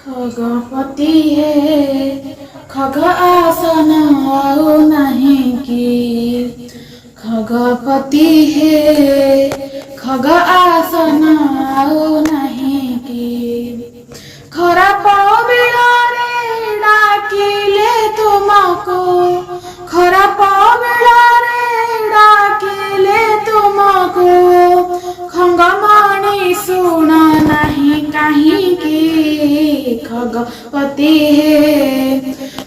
खगपति है खग आसन आओ नहीं की। खगपति है खग आसन आओ नहीं की। खरा पाबिलारे डाकिले तुमको। खरा पाबिलारे डाकिले तुमको। खंगमणि सुन नहीं कहीं की। खगपति है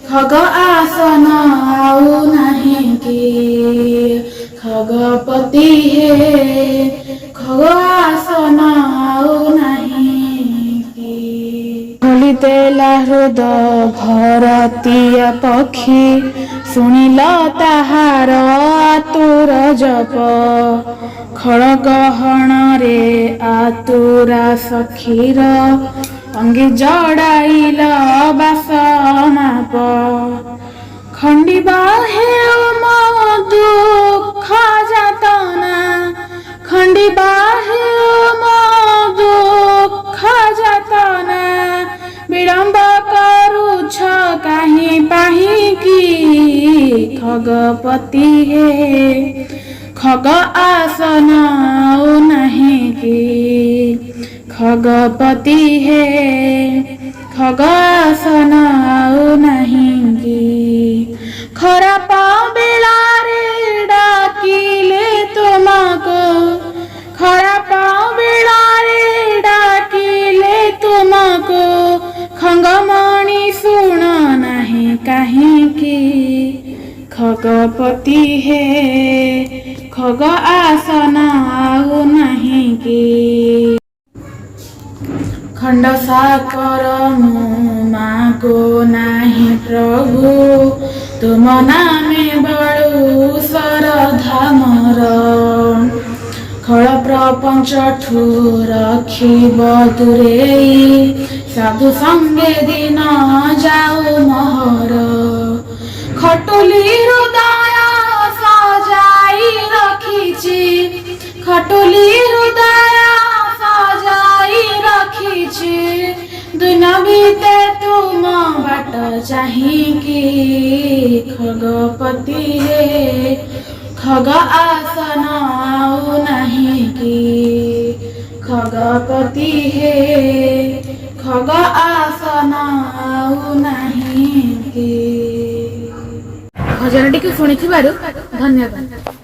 खग आसन आओ नहीं की। खगपति है खग आसन आओ नहीं की। खोलिदेला हृदय भरतीय पक्षी शुणिल ताहार आतुर जप। खड़गहण रे आतुरा सखीर अंगी जड़ाइल बासनाप। खंडिबा हेउ मो दुख जातना। खंडिबा हेउ मो दुख जातना। विलम्ब करुछ काहे पाही की। खगपति है खग आसन आओ नहीं की। खगपति है खग आसन आओ नहीं की। खरा पाबिलारे डाकिले तुमको। खरा पाबिलारे डाकिले तुमको। खंगमणि सुन नहीं कहीं की। खगपति है खग आसन आओ नहीं की। खंड साकर मागो नाही प्रभु। तुम नामे बड़ू सरधा मोर। खड़ प्रपंच ठू रखिब दूरेई। साधु संगे दिन जाऊ मोहर। खटुली हृदय सजाई रखिछि। खटुली हृदय सजाई रखिछि। दिन बीते तुम बाट चाहिकी। खगपति है खग आसन आओ नहीं की। खगपति है खग आसन आओ नहीं की। भजन टी शुणी धन्यवाद।